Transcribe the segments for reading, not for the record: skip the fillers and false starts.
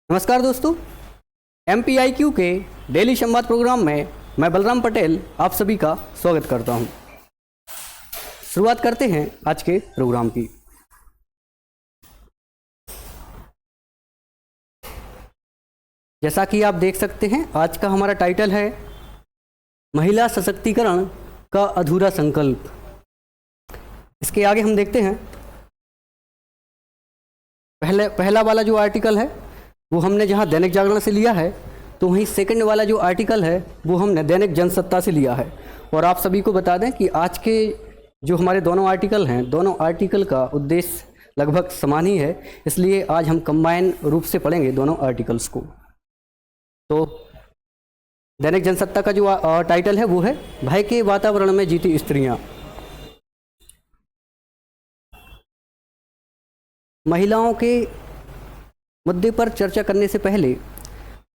नमस्कार दोस्तों, MPIQ के डेली संवाद प्रोग्राम में मैं बलराम पटेल आप सभी का स्वागत करता हूं। शुरुआत करते हैं आज के प्रोग्राम की। जैसा कि आप देख सकते हैं, आज का हमारा टाइटल है महिला सशक्तिकरण का अधूरा संकल्प। इसके आगे हम देखते हैं पहला वाला जो आर्टिकल है वो हमने जहां दैनिक जागरण से लिया है, तो वहीं सेकंड वाला जो आर्टिकल है वो हमने दैनिक जनसत्ता से लिया है। और आप सभी को बता दें कि आज के जो हमारे दोनों आर्टिकल हैं, दोनों आर्टिकल का उद्देश्य लगभग समान ही है, इसलिए आज हम कंबाइन रूप से पढ़ेंगे दोनों आर्टिकल्स को। तो दैनिक जनसत्ता का जो टाइटल है वो है भय के वातावरण में जीती स्त्रियां। महिलाओं के मुद्दे पर चर्चा करने से पहले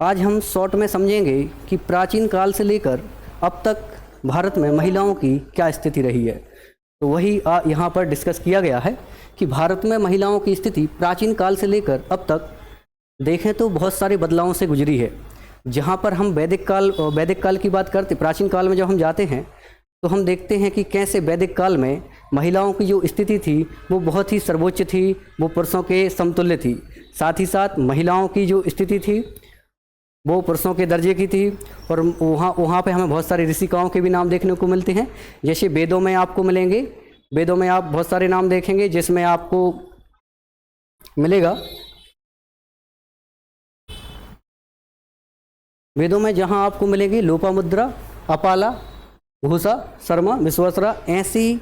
आज हम शॉर्ट में समझेंगे कि प्राचीन काल से लेकर अब तक भारत में महिलाओं की क्या स्थिति रही है। तो वही यहाँ पर डिस्कस किया गया है कि भारत में महिलाओं की स्थिति प्राचीन काल से लेकर अब तक देखें तो बहुत सारे बदलावों से गुजरी है। जहाँ पर हम वैदिक काल की बात करते, प्राचीन काल में जब हम जाते हैं तो हम देखते हैं कि कैसे वैदिक काल में महिलाओं की जो स्थिति थी वो बहुत ही सर्वोच्च थी, वो पुरुषों के समतुल्य थी। साथ ही साथ महिलाओं की जो स्थिति थी वो पुरुषों के दर्जे की थी। और वहाँ पे हमें बहुत सारे ऋषिकाओं के भी नाम देखने को मिलते हैं। जैसे वेदों में आपको मिलेंगे, वेदों में आप बहुत सारे नाम देखेंगे, जिसमें आपको मिलेगा, वेदों में जहाँ आपको मिलेंगे लोपामुद्रा, अपाला, घोषा, शर्मा, विश्वासरा, ऐसी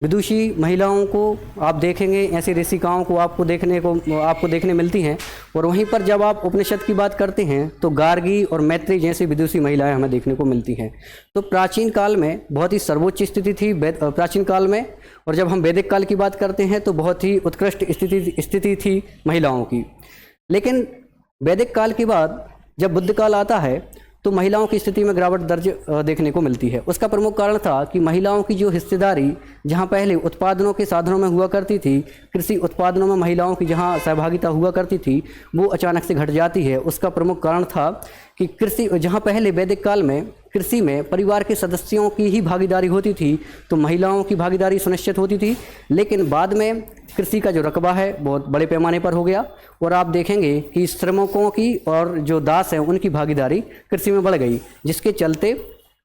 विदुषी महिलाओं को आप देखेंगे, ऐसी ऋषिकाओं को आपको देखने मिलती हैं। और वहीं पर जब आप उपनिषद की बात करते हैं तो गार्गी और मैत्री जैसी विदुषी महिलाएं हमें देखने को मिलती हैं। तो प्राचीन काल में बहुत ही सर्वोच्च स्थिति थी प्राचीन काल में। और जब हम वैदिक काल की बात करते हैं तो बहुत ही उत्कृष्ट स्थिति थी महिलाओं की। लेकिन वैदिक काल के बाद जब बुद्ध काल आता है तो महिलाओं की स्थिति में गिरावट दर्ज देखने को मिलती है। उसका प्रमुख कारण था कि महिलाओं की जो हिस्सेदारी जहां पहले उत्पादनों के साधनों में हुआ करती थी, कृषि उत्पादनों में महिलाओं की जहां सहभागिता हुआ करती थी, वो अचानक से घट जाती है। उसका प्रमुख कारण था कि कृषि, जहां पहले वैदिक काल में कृषि में परिवार के सदस्यों की ही भागीदारी होती थी तो महिलाओं की भागीदारी सुनिश्चित होती थी। लेकिन बाद में कृषि का जो रकबा है बहुत बड़े पैमाने पर हो गया और आप देखेंगे कि श्रमिकों की और जो दास हैं उनकी भागीदारी कृषि में बढ़ गई, जिसके चलते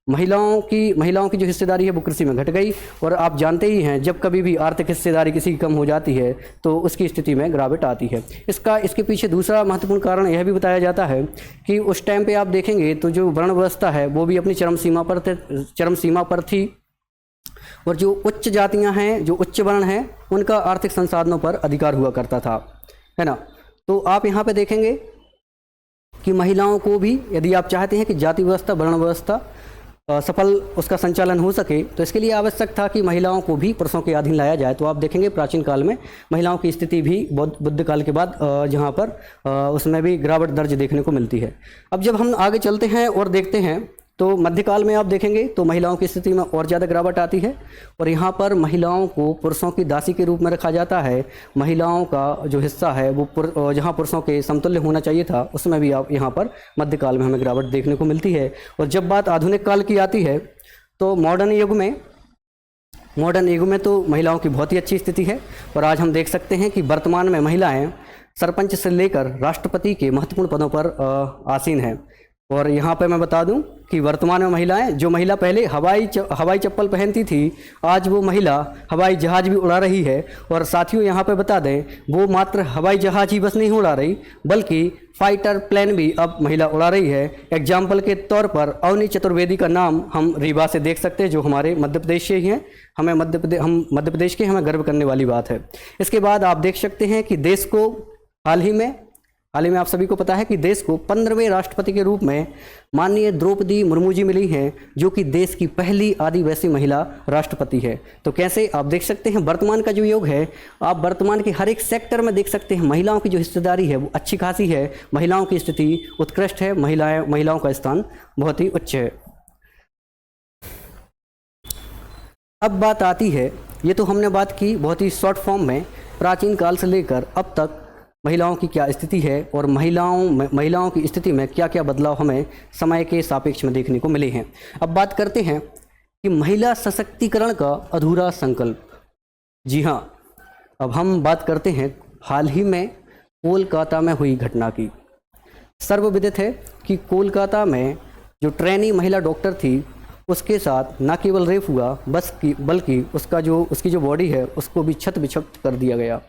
महिलाओं की जो हिस्सेदारी है वो कृषि में घट गई। और आप जानते ही हैं, जब कभी भी आर्थिक हिस्सेदारी किसी की कम हो जाती है तो उसकी स्थिति में गिरावट आती है। इसके पीछे दूसरा महत्वपूर्ण कारण यह भी बताया जाता है कि उस टाइम पे आप देखेंगे तो जो वर्ण व्यवस्था है वो भी अपनी चरम सीमा पर थी। और जो उच्च जातियां हैं, जो उच्च वर्ण हैं, उनका आर्थिक संसाधनों पर अधिकार हुआ करता था, है ना। तो आप यहाँ पे देखेंगे कि महिलाओं को भी, यदि आप चाहते हैं कि जाति व्यवस्था, वर्ण व्यवस्था सफल उसका संचालन हो सके, तो इसके लिए आवश्यक था कि महिलाओं को भी पुरुषों के अधीन लाया जाए। तो आप देखेंगे प्राचीन काल में महिलाओं की स्थिति भी बुद्ध काल के बाद जहाँ पर उसमें भी गिरावट दर्ज देखने को मिलती है। अब जब हम आगे चलते हैं और देखते हैं तो मध्यकाल में आप देखेंगे तो महिलाओं की स्थिति में और ज़्यादा गिरावट आती है। और यहाँ पर महिलाओं को पुरुषों की दासी के रूप में रखा जाता है। महिलाओं का जो हिस्सा है वो जहाँ पुरुषों के समतुल्य होना चाहिए था, उसमें भी आप यहाँ पर मध्यकाल में हमें गिरावट देखने को मिलती है। और जब बात आधुनिक काल की आती है तो मॉडर्न युग में तो महिलाओं की बहुत ही अच्छी स्थिति है। और आज हम देख सकते हैं कि वर्तमान में महिलाएँ सरपंच से लेकर राष्ट्रपति के महत्वपूर्ण पदों पर आसीन हैं। और यहाँ पे मैं बता दूं कि वर्तमान में महिलाएं, जो महिला पहले हवाई चप्पल पहनती थी, आज वो महिला हवाई जहाज़ भी उड़ा रही है। और साथियों यहाँ पे बता दें, वो मात्र हवाई जहाज़ ही बस नहीं उड़ा रही, बल्कि फाइटर प्लेन भी अब महिला उड़ा रही है। एग्जाम्पल के तौर पर अवनी चतुर्वेदी का नाम हम रीवा से देख सकते हैं, जो हमारे मध्य प्रदेश से ही हैं। हम मध्य प्रदेश के, हमें गर्व करने वाली बात है। इसके बाद आप देख सकते हैं कि देश को हाल ही में आप सभी को पता है कि देश को 15वें राष्ट्रपति के रूप में माननीय द्रौपदी मुर्मू जी मिली हैं, जो कि देश की पहली आदिवासी महिला राष्ट्रपति है। तो कैसे आप देख सकते हैं वर्तमान का जो युग है, आप वर्तमान के हर एक सेक्टर में देख सकते हैं महिलाओं की जो हिस्सेदारी है वो अच्छी खासी है, महिलाओं की स्थिति उत्कृष्ट है, महिलाओं का स्थान बहुत ही उच्च है। अब बात आती है, ये तो हमने बात की बहुत ही शॉर्ट फॉर्म में प्राचीन काल से लेकर अब तक महिलाओं की क्या स्थिति है और महिलाओं की स्थिति में क्या क्या बदलाव हमें समय के सापेक्ष में देखने को मिले हैं। अब बात करते हैं कि महिला सशक्तिकरण का अधूरा संकल्प। जी हाँ, अब हम बात करते हैं हाल ही में कोलकाता में हुई घटना की। सर्वविदित है कि कोलकाता में जो ट्रेनी महिला डॉक्टर थी उसके साथ न केवल रेप हुआ बल्कि उसकी जो बॉडी है उसको भी छत बिछत कर दिया गया।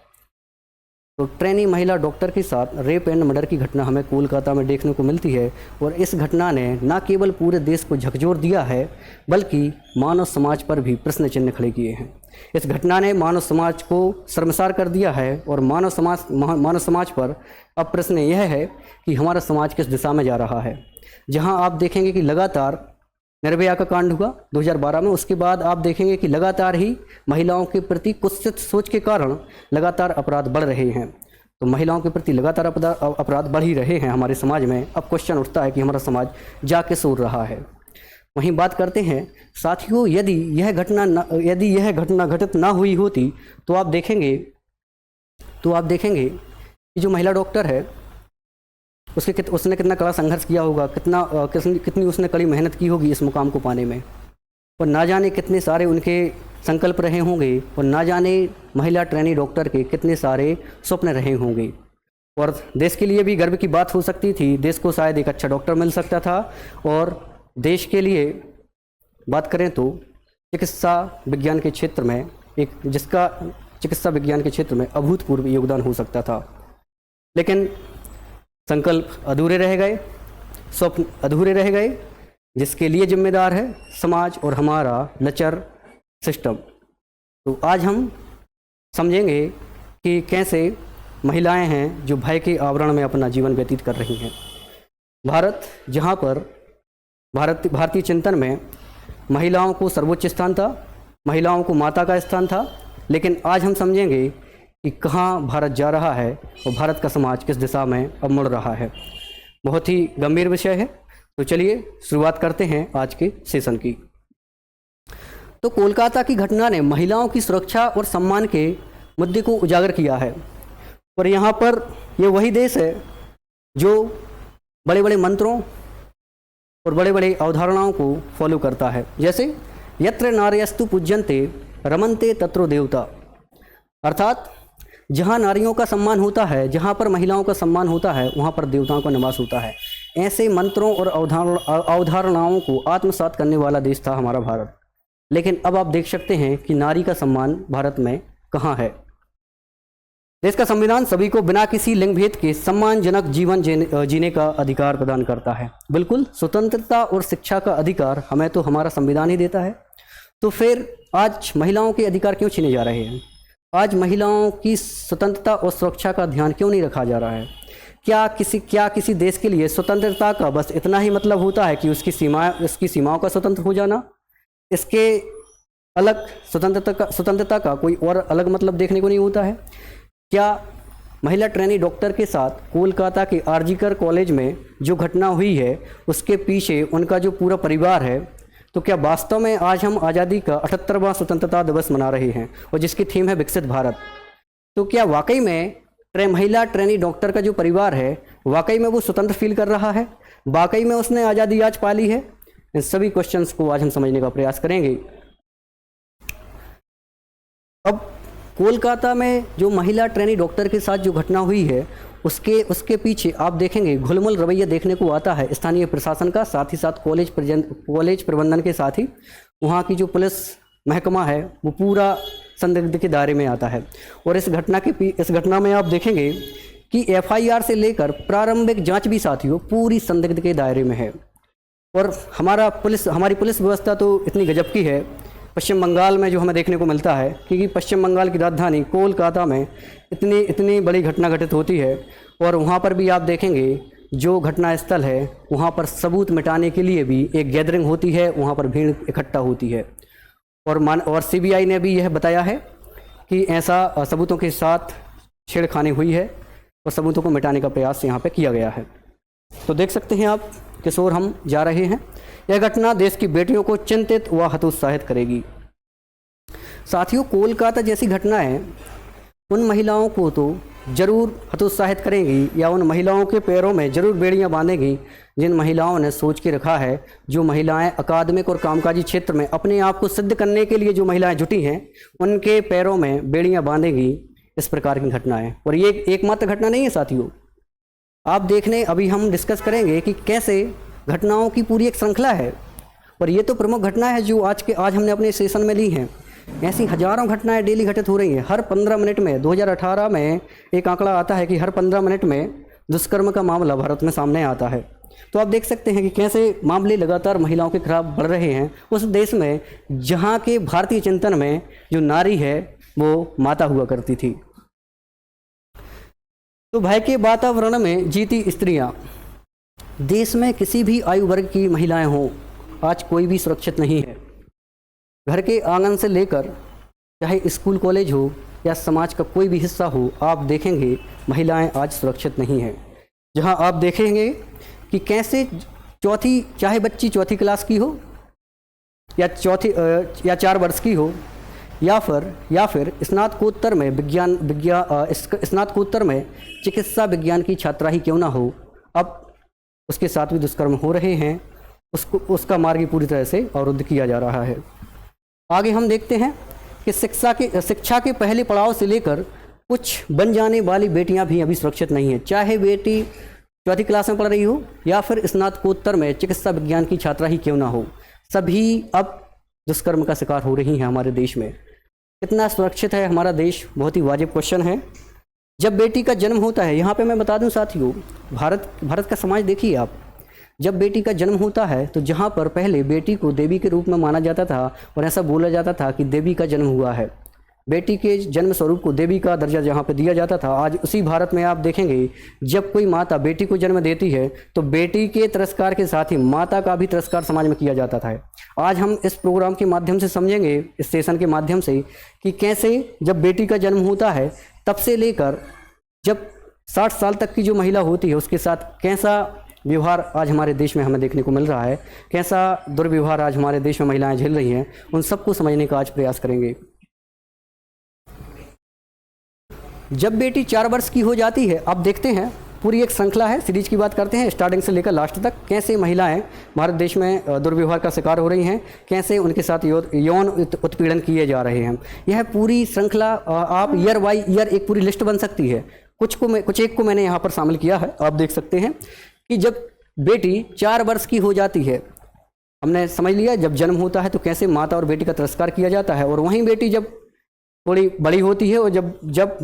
तो ट्रेनी महिला डॉक्टर के साथ रेप एंड मर्डर की घटना हमें कोलकाता में देखने को मिलती है और इस घटना ने न केवल पूरे देश को झकझोर दिया है बल्कि मानव समाज पर भी प्रश्न चिन्ह खड़े किए हैं। इस घटना ने मानव समाज को शर्मसार कर दिया है और मानव समाज पर अब प्रश्न यह है कि हमारा समाज किस दिशा में जा रहा है। जहां आप देखेंगे कि लगातार निर्भया का कांड हुआ 2012 में, उसके बाद आप देखेंगे कि लगातार ही महिलाओं के प्रति कुत्सित सोच के कारण लगातार अपराध बढ़ रहे हैं। तो महिलाओं के प्रति लगातार अपराध बढ़ ही रहे हैं हमारे समाज में। अब क्वेश्चन उठता है कि हमारा समाज जा के सोच रहा है। वहीं बात करते हैं साथियों, यदि यह घटना घटित ना हुई होती तो आप देखेंगे कि जो महिला डॉक्टर है उसने कितना कड़ा संघर्ष किया होगा, कितनी उसने कड़ी मेहनत की होगी इस मुकाम को पाने में, और ना जाने कितने सारे उनके संकल्प रहे होंगे और ना जाने महिला ट्रेनी डॉक्टर के कितने सारे स्वप्न रहे होंगे। और देश के लिए भी गर्व की बात हो सकती थी, देश को शायद एक अच्छा डॉक्टर मिल सकता था। और देश के लिए बात करें तो चिकित्सा विज्ञान के क्षेत्र में जिसका चिकित्सा विज्ञान के क्षेत्र में अभूतपूर्व योगदान हो सकता था, लेकिन संकल्प अधूरे रह गए, स्वप्न अधूरे रह गए, जिसके लिए जिम्मेदार है समाज और हमारा लचर सिस्टम। तो आज हम समझेंगे कि कैसे महिलाएं हैं जो भय के आवरण में अपना जीवन व्यतीत कर रही हैं। भारत जहां पर भारतीय चिंतन में महिलाओं को सर्वोच्च स्थान था, महिलाओं को माता का स्थान था, लेकिन आज हम समझेंगे कि कहाँ भारत जा रहा है और भारत का समाज किस दिशा में अब मुड़ रहा है। बहुत ही गंभीर विषय है। तो चलिए शुरुआत करते हैं आज के सेशन की। तो कोलकाता की घटना ने महिलाओं की सुरक्षा और सम्मान के मुद्दे को उजागर किया है। और यहाँ पर ये वही देश है जो बड़े बड़े मंत्रों और बड़े बड़े अवधारणाओं को फॉलो करता है, जैसे यत्र नार्यस्तु पूज्यन्ते रमन्ते तत्रो देवता, अर्थात जहाँ नारियों का सम्मान होता है, जहाँ पर महिलाओं का सम्मान होता है, वहाँ पर देवताओं का निवास होता है। ऐसे मंत्रों और अवधारणाओं को आत्मसात करने वाला देश था हमारा भारत। लेकिन अब आप देख सकते हैं कि नारी का सम्मान भारत में कहाँ है। देश का संविधान सभी को बिना किसी लिंग भेद के सम्मानजनक जीवन जीने का अधिकार प्रदान करता है। बिल्कुल, स्वतंत्रता और शिक्षा का अधिकार हमें तो हमारा संविधान ही देता है। तो फिर आज महिलाओं के अधिकार क्यों छीने जा रहे हैं? आज महिलाओं की स्वतंत्रता और सुरक्षा का ध्यान क्यों नहीं रखा जा रहा है? क्या किसी देश के लिए स्वतंत्रता का बस इतना ही मतलब होता है कि उसकी सीमाओं का स्वतंत्र हो जाना? इसके अलग स्वतंत्रता का कोई और अलग मतलब देखने को नहीं होता है? क्या महिला ट्रेनी डॉक्टर के साथ कोलकाता के आरजीकर कॉलेज में जो घटना हुई है उसके पीछे उनका जो पूरा परिवार है, तो क्या वास्तव में आज हम आज़ादी का 78वां स्वतंत्रता दिवस मना रहे हैं और जिसकी थीम है विकसित भारत, तो क्या वाकई में महिला ट्रेनी डॉक्टर का जो परिवार है वाकई में वो स्वतंत्र फील कर रहा है? वाकई में उसने आज़ादी आज पा ली है? इन सभी क्वेश्चंस को आज हम समझने का प्रयास करेंगे। अब कोलकाता में जो महिला ट्रेनी डॉक्टर के साथ जो घटना हुई है उसके पीछे आप देखेंगे घुलमुल रवैया देखने को आता है स्थानीय प्रशासन का, साथ ही साथ कॉलेज प्रबंधन के साथ ही वहाँ की जो पुलिस महकमा है वो पूरा संदिग्ध के दायरे में आता है। और इस घटना में आप देखेंगे कि एफआईआर से लेकर प्रारंभिक जांच भी साथियों पूरी संदिग्ध के दायरे में है। और हमारी पुलिस व्यवस्था तो इतनी गजब की है पश्चिम बंगाल में जो हमें देखने को मिलता है, क्योंकि पश्चिम बंगाल की राजधानी कोलकाता में इतनी बड़ी घटना घटित होती है और वहाँ पर भी आप देखेंगे जो घटना स्थल है वहाँ पर सबूत मिटाने के लिए भी एक गैदरिंग होती है, वहाँ पर भीड़ इकट्ठा होती है। और सीबीआई ने भी यह बताया है कि ऐसा सबूतों के साथ छेड़खानी हुई है और सबूतों को मिटाने का प्रयास यहाँ पर किया गया है। तो देख सकते हैं आप किस ओर हम जा रहे हैं। यह घटना देश की बेटियों को चिंतित व हतोत्साहित करेगी। साथियों, कोलकाता जैसी घटनाएं उन महिलाओं को तो जरूर हतोत्साहित करेंगी या उन महिलाओं के पैरों में जरूर बेड़ियां बांधेंगी जिन महिलाओं ने सोच के रखा है, जो महिलाएं अकादमिक और कामकाजी क्षेत्र में अपने आप को सिद्ध करने के लिए जो महिलाएं जुटी हैं, उनके पैरों में बेड़ियां बांधेंगी इस प्रकार की घटनाएं। और ये एकमात्र घटना नहीं है साथियों, आप देखने अभी हम डिस्कस करेंगे कि कैसे घटनाओं की पूरी एक श्रृंखला है, और ये तो प्रमुख घटना है जो आज हमने अपने सेशन में ली हैं। ऐसी हजारों घटनाएं डेली घटित हो रही हैं। हर 15 मिनट में 2018 में एक आंकड़ा आता है कि हर 15 मिनट में दुष्कर्म का मामला भारत में सामने आता है। तो आप देख सकते हैं कि कैसे मामले लगातार महिलाओं के खिलाफ बढ़ रहे हैं उस देश में जहां के भारतीय चिंतन में जो नारी है वो माता हुआ करती थी। तो भय के वातावरण में जीती स्त्रियां, देश में किसी भी आयु वर्ग की महिलाएं हों, आज कोई भी सुरक्षित नहीं है। घर के आंगन से लेकर चाहे स्कूल कॉलेज हो या समाज का कोई भी हिस्सा हो, आप देखेंगे महिलाएं आज सुरक्षित नहीं हैं। जहां आप देखेंगे कि कैसे चाहे बच्ची चौथी क्लास की हो या 4 वर्ष की हो या फिर स्नातकोत्तर में स्नातकोत्तर में चिकित्सा विज्ञान की छात्रा ही क्यों ना हो, अब उसके साथ भी दुष्कर्म हो रहे हैं। उसका मार्ग पूरी तरह से अवरुद्ध किया जा रहा है। आगे हम देखते हैं कि शिक्षा के पहले पड़ाव से लेकर कुछ बन जाने वाली बेटियां भी अभी सुरक्षित नहीं हैं। चाहे बेटी चौथी क्लास में पढ़ रही हो या फिर स्नातकोत्तर में चिकित्सा विज्ञान की छात्रा ही क्यों ना हो, सभी अब दुष्कर्म का शिकार हो रही हैं हमारे देश में। कितना सुरक्षित है हमारा देश, बहुत ही वाजिब क्वेश्चन है। जब बेटी का जन्म होता है, यहाँ पे मैं बता दूं साथियों, भारत का समाज देखिए आप, जब बेटी का जन्म होता है तो जहाँ पर पहले बेटी को देवी के रूप में माना जाता था और ऐसा बोला जाता था कि देवी का जन्म हुआ है, बेटी के जन्म स्वरूप को देवी का दर्जा जहाँ पे दिया जाता था, आज उसी भारत में आप देखेंगे जब कोई माता बेटी को जन्म देती है तो बेटी के तिरस्कार के साथ ही माता का भी तिरस्कार समाज में किया जाता था। आज हम इस प्रोग्राम के माध्यम से समझेंगे, इस सेशन के माध्यम से, कि कैसे जब बेटी का जन्म होता है तब से लेकर जब 60 साल तक की जो महिला होती है उसके साथ कैसा व्यवहार आज हमारे देश में हमें देखने को मिल रहा है, कैसा दुर्व्यवहार आज हमारे देश में महिलाएं झेल रही हैं, उन सबको समझने का आज प्रयास करेंगे। जब बेटी 4 वर्ष की हो जाती है, आप देखते हैं पूरी एक श्रृंखला है, सीरीज की बात करते हैं स्टार्टिंग से लेकर लास्ट तक, कैसे महिलाएं भारत देश में दुर्व्यवहार का शिकार हो रही हैं, कैसे उनके साथ यौन उत्पीड़न किए जा रहे हैं। यह पूरी श्रृंखला आप ईयर बाई ईयर एक पूरी लिस्ट बन सकती है। कुछ एक को मैंने यहाँ पर शामिल किया है। आप देख सकते हैं कि जब बेटी 4 वर्ष की हो जाती है, हमने समझ लिया जब जन्म होता है तो कैसे माता और बेटी का तिरस्कार किया जाता है, और वहीं बेटी जब थोड़ी बड़ी होती है और जब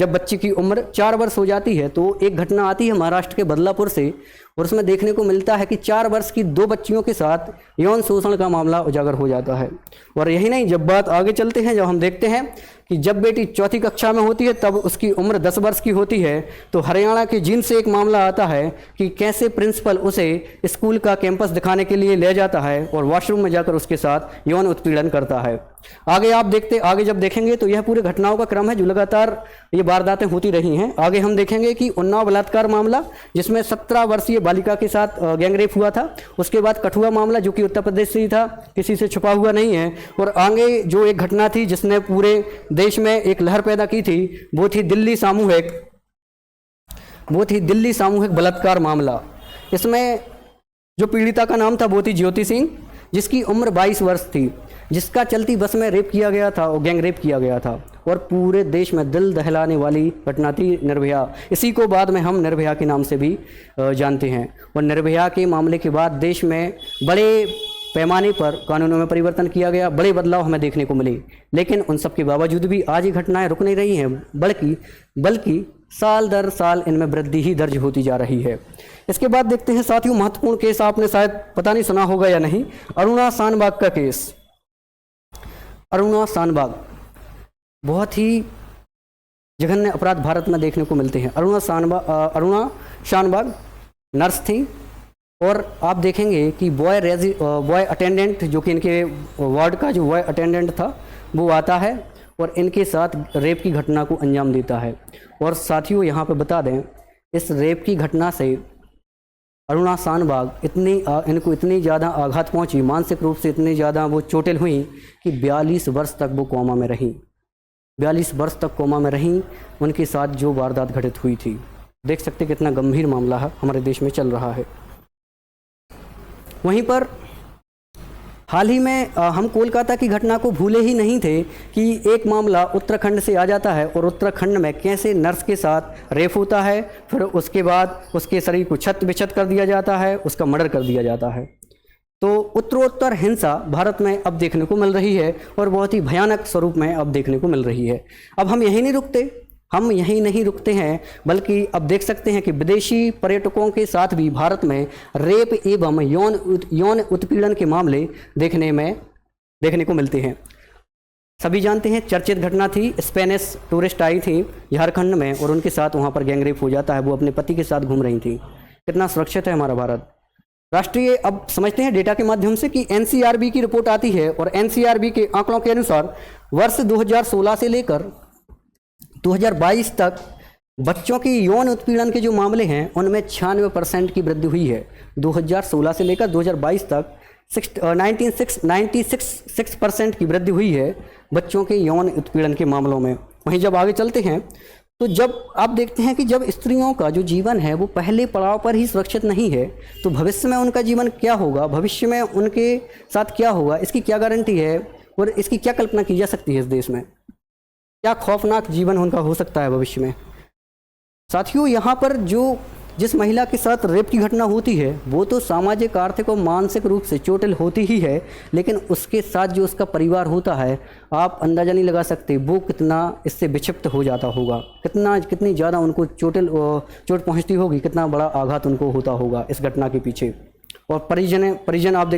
बच्ची की उम्र 4 वर्ष हो जाती है तो एक घटना आती है महाराष्ट्र के बदलापुर से, और उसमें देखने को मिलता है कि 4 वर्ष की 2 बच्चियों के साथ यौन शोषण का मामला उजागर हो जाता है। और यही नहीं, जब बात आगे चलते हैं, जब हम देखते हैं कि जब बेटी चौथी कक्षा में होती है तब उसकी उम्र 10 वर्ष की होती है, तो हरियाणा के जींद से एक मामला आता है कि कैसे प्रिंसिपल उसे स्कूल का कैंपस दिखाने के लिए ले जाता है और वॉशरूम में जाकर उसके साथ यौन उत्पीड़न करता है। आगे जब देखेंगे तो यह पूरे घटनाओं का क्रम है जो लगातार ये वारदातें होती रही हैं। आगे हम देखेंगे कि उन्नाव बलात्कार मामला जिसमें 17 वर्षीय बालिका के साथ गैंगरेप हुआ था, उसके बाद कठुआ मामला जो कि उत्तर प्रदेश से ही था, किसी से छुपा हुआ नहीं है, और आगे जो एक घटना थी जिसने पूरे देश में एक लहर पैदा की थी वो थी दिल्ली सामूहिक बलात्कार मामला। इसमें जो पीड़िता का नाम था वो थी ज्योति सिंह, जिसकी उम्र 22 वर्ष थी, जिसका चलती बस में रेप किया गया था और गैंग रेप किया गया था, और पूरे देश में दिल दहलाने वाली घटना थी निर्भया। इसी को बाद में हम निर्भया के नाम से भी जानते हैं। और निर्भया के मामले के बाद देश में बड़े पैमाने पर कानूनों में परिवर्तन किया गया, बड़े बदलाव हमें देखने को मिले, लेकिन उन सब के बावजूद भी आज ये घटनाएं रुक नहीं रही हैं, बल्कि साल दर साल इनमें वृद्धि ही दर्ज होती जा रही है। इसके बाद देखते हैं साथियों महत्वपूर्ण केस, आपने शायद पता नहीं सुना होगा या नहीं, अरुणा शानबाग का केस। अरुणा शानबाग, बहुत ही जघन्य अपराध भारत में देखने को मिलते हैं। अरुणा शानबाग नर्स थी, और आप देखेंगे कि बॉय अटेंडेंट जो कि इनके वार्ड का जो बॉय अटेंडेंट था वो आता है और इनके साथ रेप की घटना को अंजाम देता है। और साथियों यहाँ पे बता दें, इस रेप की घटना से अरुणा शानबाग इनको इतनी ज़्यादा आघात पहुंची, मानसिक रूप से इतनी ज़्यादा वो चोटिल हुई कि 42 वर्ष तक वो कोमा में रहीं। 42 वर्ष तक कोमा में रहीं, उनके साथ जो वारदात घटित हुई थी। देख सकते हैं कितना गंभीर मामला है हमारे देश में चल रहा है। वहीं पर हाल ही में हम कोलकाता की घटना को भूले ही नहीं थे कि एक मामला उत्तराखंड से आ जाता है और उत्तराखंड में कैसे नर्स के साथ रेप होता है, फिर उसके बाद उसके शरीर को छत बिछत कर दिया जाता है, उसका मर्डर कर दिया जाता है। तो उत्तरोत्तर हिंसा भारत में अब देखने को मिल रही है और बहुत ही भयानक स्वरूप में अब देखने को मिल रही है। अब हम यहीं नहीं रुकते हैं, बल्कि अब देख सकते हैं कि विदेशी पर्यटकों के साथ भी भारत में रेप एवं यौन उत्पीड़न के मामले देखने को मिलते हैं। सभी जानते हैं चर्चित घटना थी, स्पेनिश टूरिस्ट आई थी झारखंड में और उनके साथ वहां पर गैंगरेप हो जाता है। वो अपने पति के साथ घूम रही थी। कितना सुरक्षित है हमारा भारत। राष्ट्रीय अब समझते हैं डेटा के माध्यम से कि एनसीआरबी की रिपोर्ट आती है और एनसीआरबी के आंकड़ों के अनुसार वर्ष 2016 से लेकर 2022 तक बच्चों की यौन उत्पीड़न के जो मामले हैं उनमें 96% की वृद्धि हुई है। 2016 से लेकर 2022 तक 96% की वृद्धि हुई है बच्चों के यौन उत्पीड़न के मामलों में। वहीं जब आगे चलते हैं तो जब आप देखते हैं कि जब स्त्रियों का जो जीवन है वो पहले पड़ाव पर ही सुरक्षित नहीं है तो भविष्य में उनका जीवन क्या होगा, भविष्य में उनके साथ क्या होगा, इसकी क्या गारंटी है और इसकी क्या कल्पना की जा सकती है। इस देश में क्या खौफनाक जीवन उनका हो सकता है भविष्य में। साथियों, यहाँ पर जिस महिला के साथ रेप की घटना होती है वो तो सामाजिक, आर्थिक और मानसिक रूप से चोटिल होती ही है, लेकिन उसके साथ जो उसका परिवार होता है आप अंदाज़ा नहीं लगा सकते वो कितना इससे विक्षिप्त हो जाता होगा, कितनी ज़्यादा उनको चोट पहुँचती होगी, कितना बड़ा आघात उनको होता होगा इस घटना के पीछे। और परिजन आप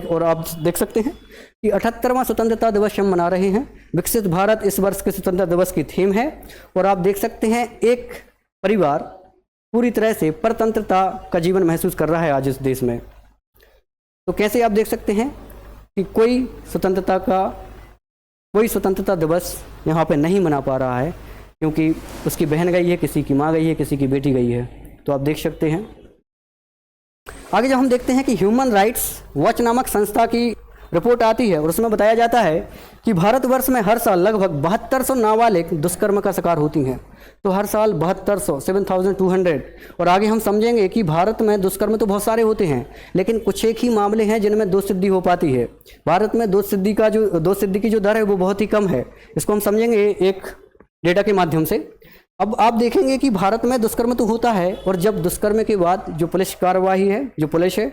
देख सकते हैं कि 78वां स्वतंत्रता दिवस हम मना रहे हैं। विकसित भारत इस वर्ष के स्वतंत्रता दिवस की थीम है और आप देख सकते हैं एक परिवार पूरी तरह से परतंत्रता का जीवन महसूस कर रहा है आज इस देश में। तो कैसे आप देख सकते हैं कि कोई स्वतंत्रता दिवस यहाँ पे नहीं मना पा रहा है क्योंकि उसकी बहन गई है, किसी की माँ गई है, किसी की बेटी गई है। तो आप देख सकते हैं। आगे जब हम देखते हैं कि ह्यूमन राइट्स वॉच नामक संस्था की रिपोर्ट आती है और उसमें बताया जाता है कि भारतवर्ष में हर साल लगभग 7200 नाबालिग दुष्कर्म का शिकार होती हैं। तो हर साल 7200 7200 और आगे हम समझेंगे कि भारत में दुष्कर्म तो बहुत सारे होते हैं, लेकिन कुछ एक ही मामले हैं जिनमें दोष सिद्धि हो पाती है। भारत में दोष सिद्धि की जो दर है वो बहुत ही कम है। इसको हम समझेंगे एक डेटा के माध्यम से। अब आप देखेंगे कि भारत में दुष्कर्म तो होता है और जब दुष्कर्म के बाद जो पुलिस कार्यवाही है, जो पुलिस है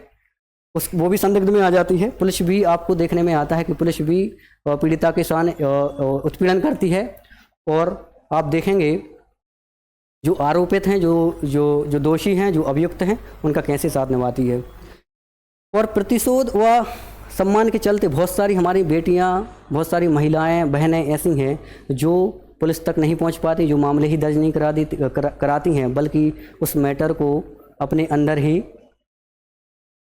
वो भी संदिग्ध में आ जाती है। पुलिस भी आपको देखने में आता है कि पुलिस भी पीड़िता के साथ उत्पीड़न करती है और आप देखेंगे जो आरोपित हैं, जो दोषी हैं, जो अभियुक्त हैं, उनका कैसे साथ निभाती है। और प्रतिशोध व सम्मान के चलते बहुत सारी हमारी बेटियां, बहुत सारी महिलाएं, बहनें ऐसी हैं जो पुलिस तक नहीं पहुंच पाती, जो मामले ही दर्ज नहीं कराती हैं, बल्कि उस मैटर को अपने अंदर ही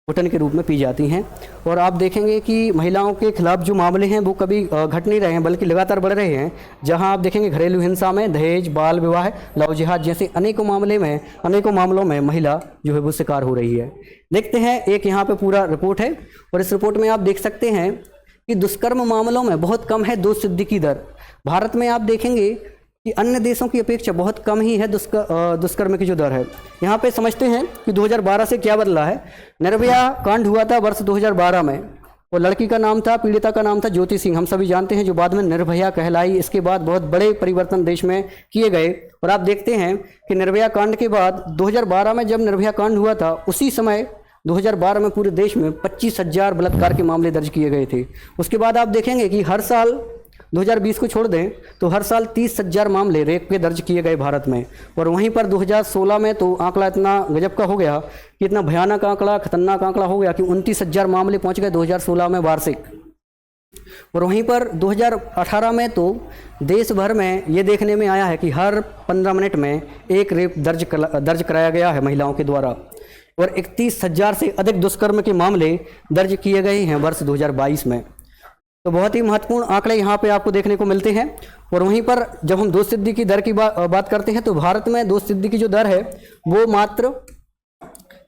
घुटन के रूप में पी जाती हैं। और आप देखेंगे कि महिलाओं के खिलाफ जो मामले हैं वो कभी घट नहीं रहे हैं, बल्कि लगातार बढ़ रहे हैं। जहां आप देखेंगे घरेलू हिंसा में, दहेज, बाल विवाह, लव जिहाद जैसे अनेकों मामलों में महिला जो है वो शिकार हो रही है। देखते हैं, एक यहाँ पे पूरा रिपोर्ट है और इस रिपोर्ट में आप देख सकते हैं कि दुष्कर्म मामलों में बहुत कम है दोष सिद्धि की दर। भारत में आप देखेंगे कि अन्य देशों की अपेक्षा बहुत कम ही है दुष्कर्म की जो दर है। यहाँ पे समझते हैं कि 2012 से क्या बदला है। निर्भया कांड हुआ था वर्ष 2012 में और लड़की का नाम था, पीड़िता का नाम था ज्योति सिंह, हम सभी जानते हैं, जो बाद में निर्भया कहलाई। इसके बाद बहुत बड़े परिवर्तन देश में किए गए और आप देखते हैं कि निर्भया कांड के बाद 2012 में जब निर्भया कांड हुआ था उसी समय 2012 में पूरे देश में 25,000 बलात्कार के मामले दर्ज किए गए थे। उसके बाद आप देखेंगे कि हर साल 2020 को छोड़ दें तो हर साल 30,000 मामले रेप के दर्ज किए गए भारत में। और वहीं पर 2016 में तो आंकड़ा इतना गजब का हो गया कि इतना भयानक आंकड़ा, खतरनाक आंकड़ा हो गया कि 29,000 मामले पहुंच गए 2016 में वार्षिक। और वहीं पर 2018 में तो देश भर में ये देखने में आया है कि हर 15 मिनट में एक रेप दर्ज कराया गया है महिलाओं के द्वारा और 31,000 से अधिक दुष्कर्म के मामले दर्ज किए गए हैं वर्ष 2022 में। तो बहुत ही महत्वपूर्ण आंकड़े यहाँ पे आपको देखने को मिलते हैं। और वहीं पर जब हम दोष सिद्धि की दर की बात करते हैं तो भारत में दोष सिद्धि की जो दर है वो मात्र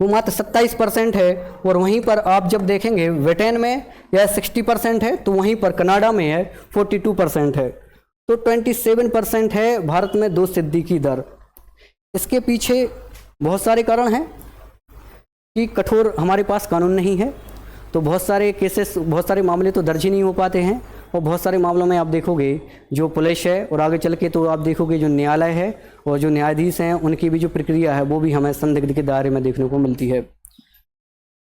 27% है। और वहीं पर आप जब देखेंगे ब्रिटेन में यह 60% है, तो वहीं पर कनाडा में है 42% है। तो 27% है भारत में दोष सिद्धि की दर। इसके पीछे बहुत सारे कारण हैं कि कठोर हमारे पास कानून नहीं है, तो बहुत सारे केसेस, बहुत सारे मामले तो दर्ज ही नहीं हो पाते हैं, और बहुत सारे मामलों में आप देखोगे जो पुलिस है और आगे चल के तो आप देखोगे जो न्यायालय है और जो न्यायाधीश हैं उनकी भी जो प्रक्रिया है वो भी हमें संदिग्ध के दायरे में देखने को मिलती है।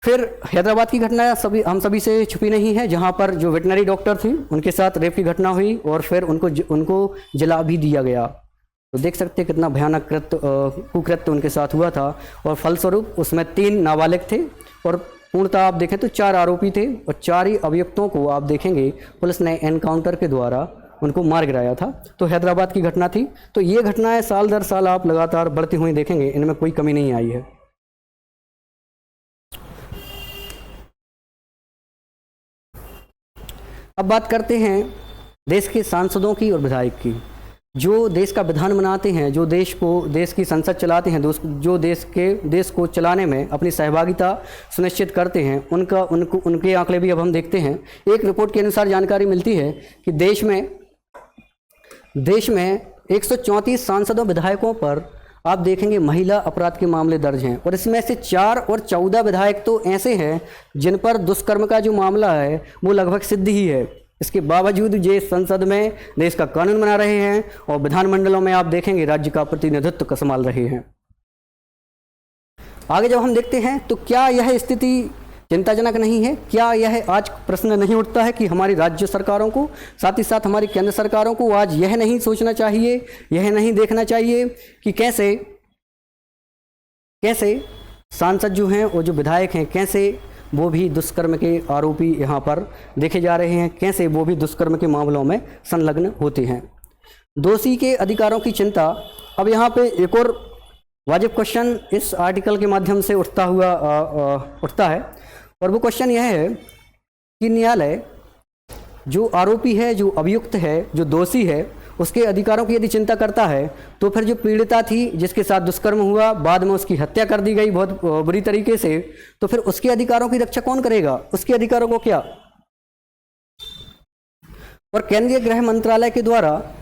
फिर हैदराबाद की घटना हम सभी से छुपी नहीं है, जहां पर जो वेटनरी डॉक्टर थी उनके साथ रेप की घटना हुई और फिर उनको जला भी दिया गया। तो देख सकते हैं कितना भयानक कुकृत्य उनके साथ हुआ था, और फलस्वरूप उसमें 3 नाबालिग थे और पूर्णतः आप देखें तो 4 आरोपी थे, और 4 ही अभियुक्तों को आप देखेंगे पुलिस ने एनकाउंटर के द्वारा उनको मार गिराया था। तो हैदराबाद की घटना थी। तो ये घटनाएं साल दर साल आप लगातार बढ़ती हुई देखेंगे, इनमें कोई कमी नहीं आई है। अब बात करते हैं देश के सांसदों की और विधायक की, जो देश का विधान बनाते हैं, जो देश की संसद चलाते हैं, जो देश को चलाने में अपनी सहभागिता सुनिश्चित करते हैं, उनके आंकड़े भी अब हम देखते हैं। एक रिपोर्ट के अनुसार जानकारी मिलती है कि देश में 134 सांसदों विधायकों पर आप देखेंगे महिला अपराध के मामले दर्ज हैं, और इसमें से 4 और 14 विधायक तो ऐसे हैं जिन पर दुष्कर्म का जो मामला है वो लगभग सिद्ध ही है। इसके बावजूद ये संसद में देश का कानून बना रहे हैं और विधानमंडलों में आप देखेंगे राज्य का प्रतिनिधित्व संभाल रहे हैं। आगे जब हम देखते हैं तो क्या यह स्थिति चिंताजनक नहीं है? क्या यह आज प्रश्न नहीं उठता है कि हमारी राज्य सरकारों को, साथ ही साथ हमारी केंद्र सरकारों को आज यह नहीं सोचना चाहिए, यह नहीं देखना चाहिए कि कैसे सांसद जो हैं और जो विधायक हैं, कैसे वो भी दुष्कर्म के आरोपी यहाँ पर देखे जा रहे हैं, कैसे वो भी दुष्कर्म के मामलों में संलग्न होते हैं। दोषी के अधिकारों की चिंता। अब यहाँ पे एक और वाजिब क्वेश्चन इस आर्टिकल के माध्यम से उठता है, और वो क्वेश्चन यह है कि न्यायालय जो आरोपी है, जो अभियुक्त है, जो दोषी है, उसके अधिकारों की यदि चिंता करता है तो फिर जो पीड़िता थी जिसके साथ दुष्कर्म हुआ, बाद में उसकी हत्या कर दी गई बहुत बुरी तरीके से, तो फिर उसके अधिकारों की रक्षा कौन करेगा? उसके अधिकारों को क्या? और केंद्रीय गृह मंत्रालय के द्वारा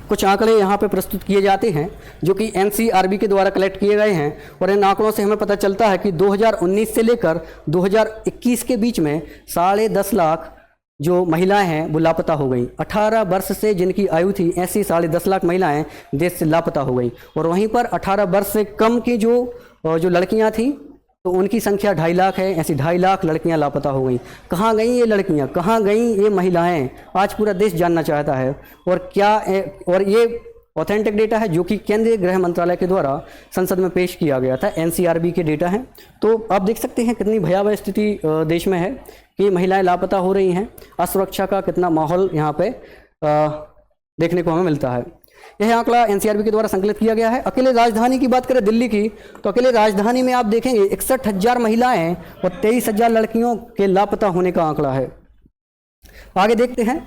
कुछ आंकड़े यहाँ पे प्रस्तुत किए जाते हैं जो कि एनसीआरबी के द्वारा कलेक्ट किए गए हैं, और इन आंकड़ों से हमें पता चलता है कि 2019 से लेकर 2021 के बीच में 10.5 लाख जो महिलाएं हैं वो लापता हो गई। 18 वर्ष से जिनकी आयु थी ऐसी 10.5 लाख महिलाएं देश से लापता हो गई, और वहीं पर 18 वर्ष से कम की जो लड़कियां थी तो उनकी संख्या 2.5 लाख है। ऐसी 2.5 लाख लड़कियां लापता हो गई। कहाँ गई ये लड़कियां, कहाँ गई ये महिलाएं? आज पूरा देश जानना चाहता है। और ये ऑथेंटिक डेटा है जो कि केंद्रीय गृह मंत्रालय के द्वारा संसद में पेश किया गया था, एनसीआरबी के डेटा हैं। तो आप देख सकते हैं कितनी भयावह स्थिति देश में है कि महिलाएं लापता हो रही हैं, असुरक्षा का कितना माहौल यहाँ पे देखने को हमें मिलता है। यह आंकड़ा एनसीआरबी के द्वारा संकलित किया गया है। अकेले राजधानी की बात करें दिल्ली की, तो अकेले राजधानी में आप देखेंगे 61,000 महिलाएं और 23,000 लड़कियों के लापता होने का आंकड़ा है। आगे देखते हैं,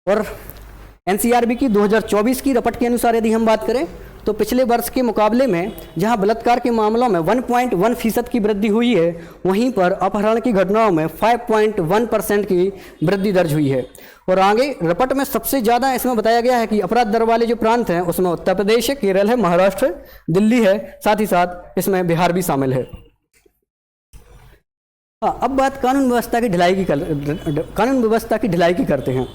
और एनसीआरबी की 2024 की रिपोर्ट के अनुसार यदि हम बात करें तो पिछले वर्ष के मुकाबले में जहां बलात्कार के मामलों में 1.1% की वृद्धि हुई है, वहीं पर अपहरण की घटनाओं में 5.1% की वृद्धि दर्ज हुई है। और आगे रिपोर्ट में सबसे ज़्यादा इसमें बताया गया है कि अपराध दर वाले जो प्रांत हैं उसमें उत्तर प्रदेश है, केरल है, महाराष्ट्र, दिल्ली है, साथ ही साथ इसमें बिहार भी शामिल है। अब बात कानून व्यवस्था की ढिलाई की करते हैं।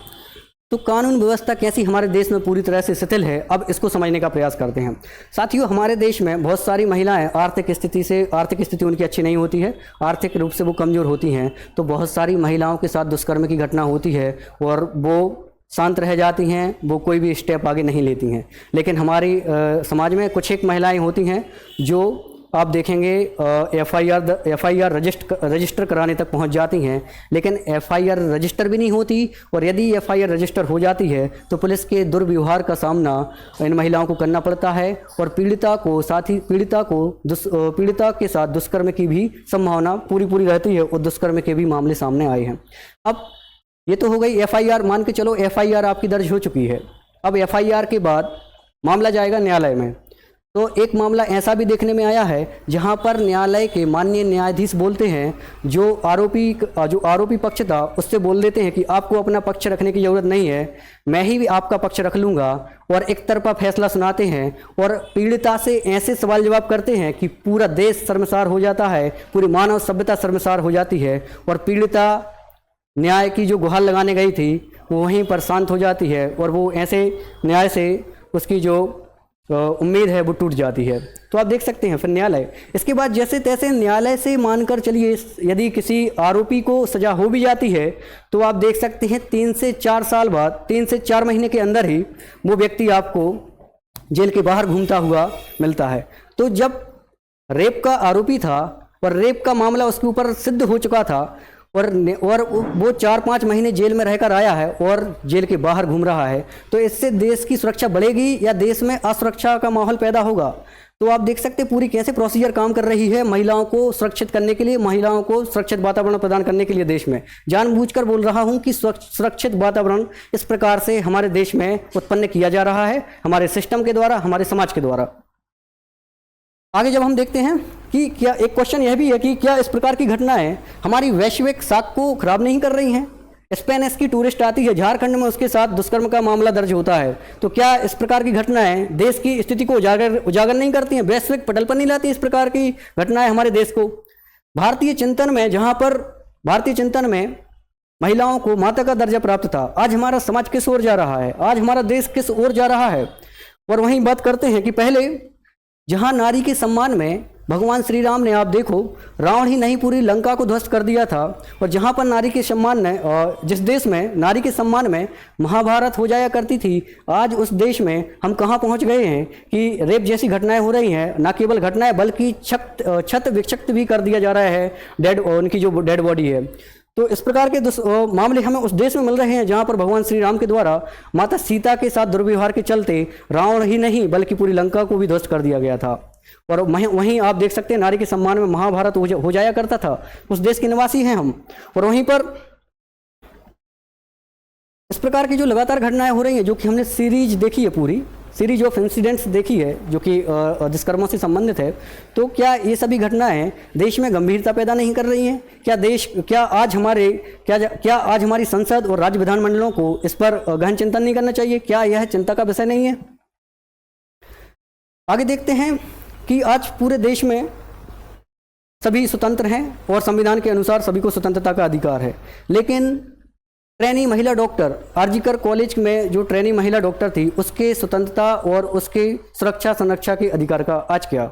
तो कानून व्यवस्था कैसी हमारे देश में पूरी तरह से शिथिल है, अब इसको समझने का प्रयास करते हैं। साथियों, हमारे देश में बहुत सारी महिलाएं आर्थिक स्थिति उनकी अच्छी नहीं होती है, आर्थिक रूप से वो कमज़ोर होती हैं, तो बहुत सारी महिलाओं के साथ दुष्कर्म की घटना होती है और वो शांत रह जाती हैं, वो कोई भी स्टेप आगे नहीं लेती हैं। लेकिन हमारी समाज में कुछ एक महिलाएँ होती हैं जो आप देखेंगे एफआईआर रजिस्टर कराने तक पहुंच जाती हैं, लेकिन एफआईआर रजिस्टर भी नहीं होती, और यदि एफआईआर रजिस्टर हो जाती है तो पुलिस के दुर्व्यवहार का सामना इन महिलाओं को करना पड़ता है, और पीड़िता के साथ दुष्कर्म की भी संभावना पूरी रहती है, और दुष्कर्म के भी मामले सामने आए हैं। अब ये तो हो गई एफआईआर, मान के चलो एफआईआर आपकी दर्ज हो चुकी है। अब एफआईआर के बाद मामला जाएगा न्यायालय में। तो एक मामला ऐसा भी देखने में आया है जहां पर न्यायालय के माननीय न्यायाधीश बोलते हैं, जो आरोपी पक्ष था उससे बोल देते हैं कि आपको अपना पक्ष रखने की ज़रूरत नहीं है, मैं ही भी आपका पक्ष रख लूँगा, और एक तरफा फैसला सुनाते हैं और पीड़िता से ऐसे सवाल जवाब करते हैं कि पूरा देश शर्मसार हो जाता है, पूरी मानव सभ्यता शर्मसार हो जाती है, और पीड़िता न्याय की जो गुहार लगाने गई थी वो वहीं पर शांत हो जाती है, और वो ऐसे न्याय से उसकी जो उम्मीद है वो टूट जाती है। तो आप देख सकते हैं फिर न्यायालय इसके बाद जैसे तैसे न्यायालय से मानकर चलिए यदि किसी आरोपी को सजा हो भी जाती है तो आप देख सकते हैं 3 से 4 साल बाद, 3 से 4 महीने के अंदर ही वो व्यक्ति आपको जेल के बाहर घूमता हुआ मिलता है। तो जब रेप का आरोपी था और रेप का मामला उसके ऊपर सिद्ध हो चुका था और वो 4-5 महीने जेल में रहकर आया है और जेल के बाहर घूम रहा है, तो इससे देश की सुरक्षा बढ़ेगी या देश में असुरक्षा का माहौल पैदा होगा। तो आप देख सकते हैं पूरी कैसे प्रोसीजर काम कर रही है महिलाओं को सुरक्षित करने के लिए, महिलाओं को सुरक्षित वातावरण प्रदान करने के लिए। देश में जानबूझकर बोल रहा हूं कि सुरक्षित वातावरण इस प्रकार से हमारे देश में उत्पन्न किया जा रहा है, हमारे सिस्टम के द्वारा, हमारे समाज के द्वारा। आगे जब हम देखते हैं कि क्या, एक क्वेश्चन यह भी है कि क्या इस प्रकार की घटनाएं हमारी वैश्विक साख को खराब नहीं कर रही हैं? स्पेन की टूरिस्ट आती है झारखंड में, उसके साथ दुष्कर्म का मामला दर्ज होता है, तो क्या इस प्रकार की घटनाएं देश की स्थिति को उजागर नहीं करती हैं, वैश्विक पटल पर नहीं लाती इस प्रकार की घटनाएं हमारे देश को? भारतीय चिंतन में, जहां पर भारतीय चिंतन में महिलाओं को माता का दर्जा प्राप्त था, आज हमारा समाज किस ओर जा रहा है, आज हमारा देश किस ओर जा रहा है? और वहीं बात करते हैं कि पहले जहां नारी के सम्मान में भगवान श्री राम ने, आप देखो, रावण ही नहीं पूरी लंका को ध्वस्त कर दिया था, और जहां पर नारी के सम्मान में, जिस देश में नारी के सम्मान में महाभारत हो जाया करती थी, आज उस देश में हम कहां पहुंच गए हैं कि रेप जैसी घटनाएं हो रही हैं। ना केवल घटनाएं बल्कि छत विक्षत भी कर दिया जा रहा है उनकी जो डेड बॉडी है। तो इस प्रकार के मामले हमें उस देश में मिल रहे हैं जहां पर भगवान श्री राम के द्वारा माता सीता के साथ दुर्व्यवहार के चलते रावण ही नहीं बल्कि पूरी लंका को भी ध्वस्त कर दिया गया था। और वहीं आप देख सकते हैं नारी के सम्मान में महाभारत हो जाया करता था, उस देश के निवासी हैं हम। और वहीं पर इस प्रकार की जो लगातार घटनाएं हो रही हैं, जो कि हमने सीरीज देखी है, पूरी सीरीज ऑफ इंसिडेंट्स देखी है जो कि दुष्कर्मों से संबंधित है, तो क्या ये सभी घटनाएं देश में गंभीरता पैदा नहीं कर रही हैं? क्या आज हमारी संसद और राज्य विधानमंडलों को इस पर गहन चिंतन नहीं करना चाहिए? क्या यह चिंता का विषय नहीं है? आगे देखते हैं कि आज पूरे देश में सभी स्वतंत्र हैं और संविधान के अनुसार सभी को स्वतंत्रता का अधिकार है, लेकिन ट्रेनी महिला डॉक्टर आरजीकर कॉलेज में जो ट्रेनी महिला डॉक्टर थी, उसके स्वतंत्रता और उसके सुरक्षा संरक्षा के अधिकार का आज क्या?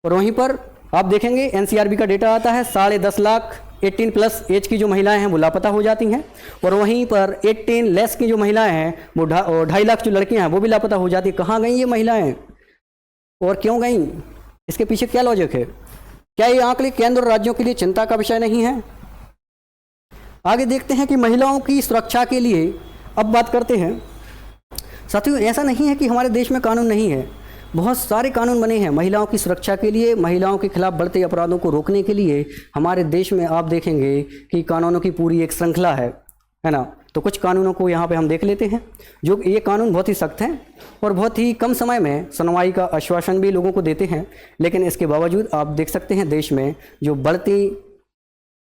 और वहीं पर आप देखेंगे एनसीआरबी का डेटा आता है, 10.5 लाख 18+ एज की जो महिलाएं हैं वो लापता हो जाती हैं, और वहीं पर 18 लेस की जो महिलाएं हैं वो 2.5 लाख जो लड़कियां हैं वो भी लापता हो जाती हैं। कहाँ गई ये महिलाएं और क्यों गई? इसके पीछे क्या लॉजिक है? क्या ये आंकड़े केंद्र और राज्यों के लिए चिंता का विषय नहीं है? आगे देखते हैं कि महिलाओं की सुरक्षा के लिए अब बात करते हैं। साथियों, ऐसा नहीं है कि हमारे देश में कानून नहीं है, बहुत सारे कानून बने हैं महिलाओं की सुरक्षा के लिए, महिलाओं के खिलाफ बढ़ते अपराधों को रोकने के लिए। हमारे देश में आप देखेंगे कि कानूनों की पूरी एक श्रृंखला है ना। तो कुछ कानूनों को यहाँ पे हम देख लेते हैं। जो ये कानून बहुत ही सख्त हैं और बहुत ही कम समय में सुनवाई का आश्वासन भी लोगों को देते हैं, लेकिन इसके बावजूद आप देख सकते हैं देश में जो बढ़ती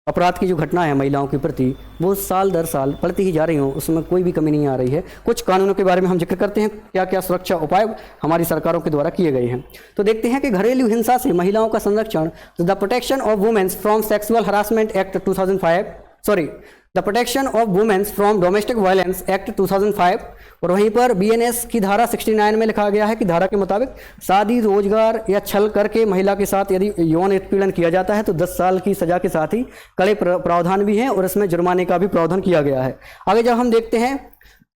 अपराध की जो घटना है महिलाओं के प्रति, वो साल दर साल बढ़ती ही जा रही हो, उसमें कोई भी कमी नहीं आ रही है। कुछ कानूनों के बारे में हम जिक्र करते हैं, क्या क्या सुरक्षा उपाय हमारी सरकारों के द्वारा किए गए हैं। तो देखते हैं कि घरेलू हिंसा से महिलाओं का संरक्षण, the protection of women's from sexual harassment act 2005, the protection of women's from domestic violence act 2005, और वहीं पर बीएनएस की धारा 69 में लिखा गया है कि धारा के मुताबिक शादी, रोजगार या छल करके महिला के साथ यदि यौन उत्पीड़न किया जाता है तो 10 साल की सजा के साथ ही कड़े प्रावधान भी हैं और इसमें जुर्माने का भी प्रावधान किया गया है। आगे जब हम देखते हैं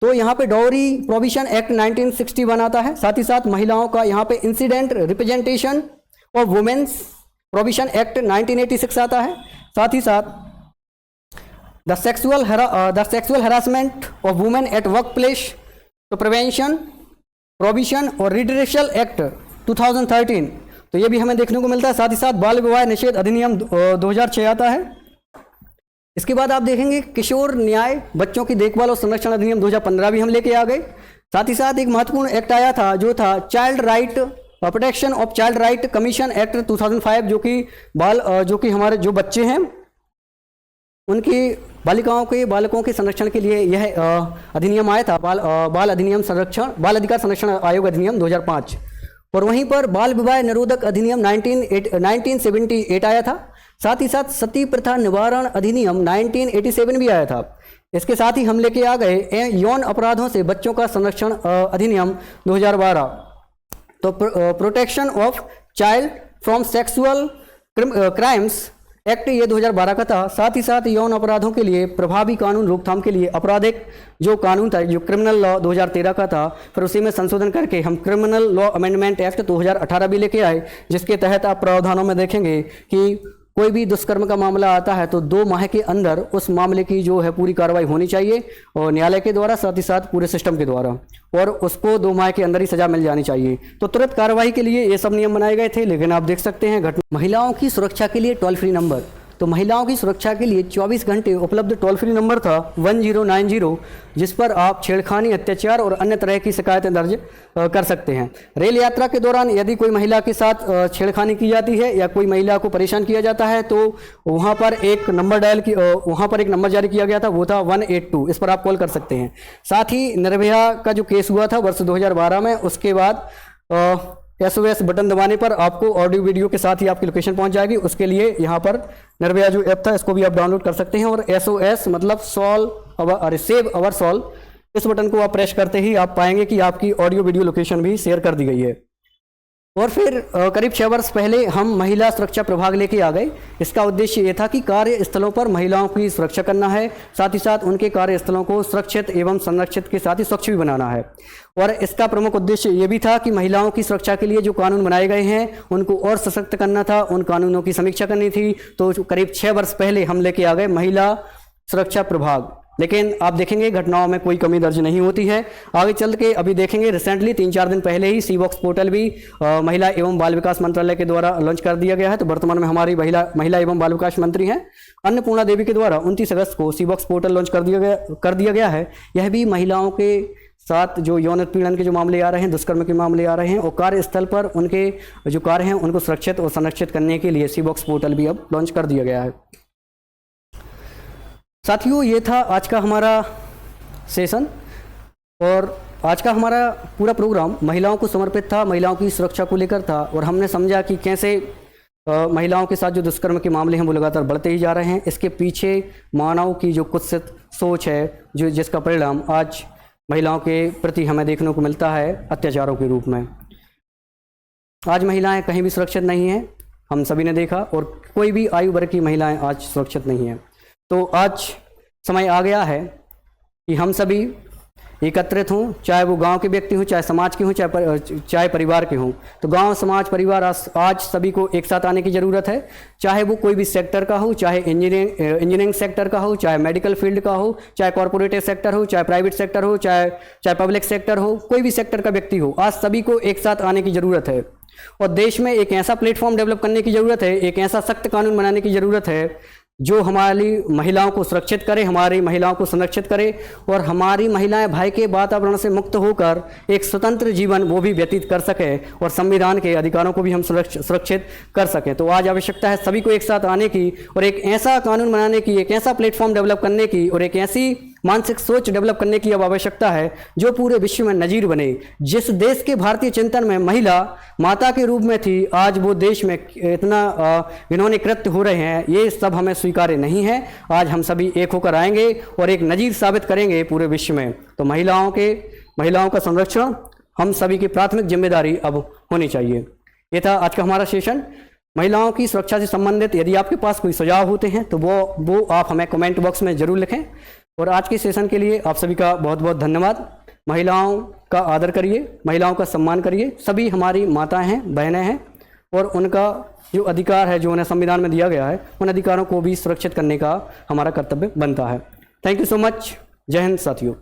तो यहाँ पे डॉवरी प्रोविजन एक्ट 1961 आता है, साथ ही साथ महिलाओं का यहाँ पे incident representation of women's provision act 1986 आता है, साथ ही साथ the sexual harassment of women at work place तो प्रिवेंशन प्रोविजन और रिड्रेसल एक्ट 2013, तो ये भी हमें देखने को मिलता है। साथ ही साथ बाल विवाह निषेध अधिनियम 2006 आता है। इसके बाद आप देखेंगे किशोर न्याय बच्चों की देखभाल और संरक्षण अधिनियम 2015 भी हम लेके आ गए। साथ ही साथ एक महत्वपूर्ण एक्ट आया था जो था child right protection of child right commission act 2005 जो कि हमारे जो बच्चे हैं उनकी बालिकाओं के बालकों के संरक्षण के लिए यह अधिनियम आया था, बाल अधिकार संरक्षण आयोग अधिनियम 2005। और वहीं पर बाल विवाह निरोधक अधिनियम 1978 आया था। साथ ही साथ सती प्रथा निवारण अधिनियम 1987 भी आया था। इसके साथ ही हम लेके आ गए यौन अपराधों से बच्चों का संरक्षण अधिनियम 2012। तो protection of child from sexual crimes act ये 2012 का था। साथ ही साथ यौन अपराधों के लिए प्रभावी कानून रोकथाम के लिए आपराधिक जो कानून था, जो क्रिमिनल लॉ 2013 का था, फिर उसी में संशोधन करके हम क्रिमिनल लॉ अमेंडमेंट एक्ट 2018 भी लेके आए, जिसके तहत आप प्रावधानों में देखेंगे कि कोई भी दुष्कर्म का मामला आता है तो 2 माह के अंदर उस मामले की जो है पूरी कार्रवाई होनी चाहिए, और न्यायालय के द्वारा, साथ ही साथ पूरे सिस्टम के द्वारा, और उसको 2 माह के अंदर ही सजा मिल जानी चाहिए। तो तुरंत कार्रवाई के लिए ये सब नियम बनाए गए थे। लेकिन आप देख सकते हैं महिलाओं की सुरक्षा के लिए टोल फ्री नंबर, तो महिलाओं की सुरक्षा के लिए 24 घंटे उपलब्ध टोल फ्री नंबर था 1090, जिस पर आप छेड़खानी, अत्याचार और अन्य तरह की शिकायतें दर्ज कर सकते हैं। रेल यात्रा के दौरान यदि कोई महिला के साथ छेड़खानी की जाती है या कोई महिला को परेशान किया जाता है तो वहाँ पर एक नंबर जारी किया गया था, वो था 182। इस पर आप कॉल कर सकते हैं। साथ ही निर्भया का जो केस हुआ था वर्ष 2012 में, उसके बाद SOS बटन दबाने पर आपको ऑडियो वीडियो के साथ ही आपकी लोकेशन पहुंच जाएगी। उसके लिए यहाँ पर निर्भया जो ऐप था, इसको भी आप डाउनलोड कर सकते हैं। और SOS मतलब सेव अवर सॉल्व, इस बटन को आप प्रेस करते ही आप पाएंगे कि आपकी ऑडियो वीडियो लोकेशन भी शेयर कर दी गई है। और फिर करीब 6 वर्ष पहले हम महिला सुरक्षा प्रभाग लेके आ गए। इसका उद्देश्य ये था कि कार्यस्थलों पर महिलाओं की सुरक्षा करना है, साथ ही साथ उनके कार्यस्थलों को सुरक्षित एवं संरक्षित के साथ ही स्वच्छ भी बनाना है। और इसका प्रमुख उद्देश्य ये भी था कि महिलाओं की सुरक्षा के लिए जो कानून बनाए गए हैं उनको और सशक्त करना था, उन कानूनों की समीक्षा करनी थी। तो करीब 6 वर्ष पहले हम लेके आ गए महिला सुरक्षा प्रभाग। लेकिन आप देखेंगे घटनाओं में कोई कमी दर्ज नहीं होती है। आगे चल के अभी देखेंगे, रिसेंटली 3-4 दिन पहले ही सीबॉक्स पोर्टल भी महिला एवं बाल विकास मंत्रालय के द्वारा लॉन्च कर दिया गया है। तो वर्तमान में हमारी महिला एवं बाल विकास मंत्री हैं अन्नपूर्णा देवी के द्वारा 29 अगस्त को सीबॉक्स पोर्टल लॉन्च कर दिया गया है। यह भी महिलाओं के साथ जो यौन उत्पीड़न के जो मामले आ रहे हैं, दुष्कर्म के मामले आ रहे हैं, और कार्यस्थल पर उनके जो कार्य हैं उनको सुरक्षित और संरक्षित करने के लिए सीबॉक्स पोर्टल भी अब लॉन्च कर दिया गया है। साथियों, ये था आज का हमारा सेशन, और आज का हमारा पूरा प्रोग्राम महिलाओं को समर्पित था, महिलाओं की सुरक्षा को लेकर था। और हमने समझा कि कैसे महिलाओं के साथ जो दुष्कर्म के मामले हैं वो लगातार बढ़ते ही जा रहे हैं। इसके पीछे मानव की जो कुत्सित सोच है, जिसका परिणाम आज महिलाओं के प्रति हमें देखने को मिलता है अत्याचारों के रूप में। आज महिलाएं कहीं भी सुरक्षित नहीं हैं, हम सभी ने देखा, और कोई भी आयु वर्ग की महिलाएं आज सुरक्षित नहीं हैं। तो आज समय आ गया है कि हम सभी एकत्रित हों, चाहे वो गांव के व्यक्ति हों, चाहे समाज के हों, चाहे परिवार के हों। तो गांव, समाज, परिवार आज सभी को एक साथ आने की ज़रूरत है। चाहे वो कोई भी सेक्टर का हो, चाहे इंजीनियरिंग सेक्टर का हो, चाहे मेडिकल फील्ड का हो, चाहे कॉरपोरेटिव सेक्टर हो, चाहे प्राइवेट सेक्टर हो, चाहे पब्लिक सेक्टर हो, कोई भी सेक्टर का व्यक्ति हो, आज सभी को एक साथ आने की ज़रूरत है। और देश में एक ऐसा प्लेटफॉर्म डेवलप करने की ज़रूरत है, एक ऐसा सख्त कानून बनाने की ज़रूरत है जो हमारी महिलाओं को सुरक्षित करे, हमारी महिलाओं को संरक्षित करे, और हमारी महिलाएं भय के वातावरण से मुक्त होकर एक स्वतंत्र जीवन वो भी व्यतीत कर सके, और संविधान के अधिकारों को भी हम सुरक्षित कर सकें। तो आज आवश्यकता है सभी को एक साथ आने की, और एक ऐसा कानून बनाने की, एक ऐसा प्लेटफॉर्म डेवलप करने की, और एक ऐसी मानसिक सोच डेवलप करने की अब आवश्यकता है जो पूरे विश्व में नजीर बने। जिस देश के भारतीय चिंतन में महिला माता के रूप में थी, आज वो देश में इतना घिनौने कृत्य हो रहे हैं, ये सब हमें स्वीकार्य नहीं है। आज हम सभी एक होकर आएंगे और एक नजीर साबित करेंगे पूरे विश्व में। तो महिलाओं का संरक्षण हम सभी की प्राथमिक जिम्मेदारी अब होनी चाहिए। ये था आज का हमारा सेशन महिलाओं की सुरक्षा से संबंधित। यदि आपके पास कोई सुझाव होते हैं तो वो आप हमें कमेंट बॉक्स में ज़रूर लिखें। और आज के सेशन के लिए आप सभी का बहुत बहुत धन्यवाद। महिलाओं का आदर करिए, महिलाओं का सम्मान करिए। सभी हमारी माताएं हैं, बहनें हैं, और उनका जो अधिकार है, जो उन्हें संविधान में दिया गया है, उन अधिकारों को भी सुरक्षित करने का हमारा कर्तव्य बनता है। Thank you so much. जय हिंद साथियों।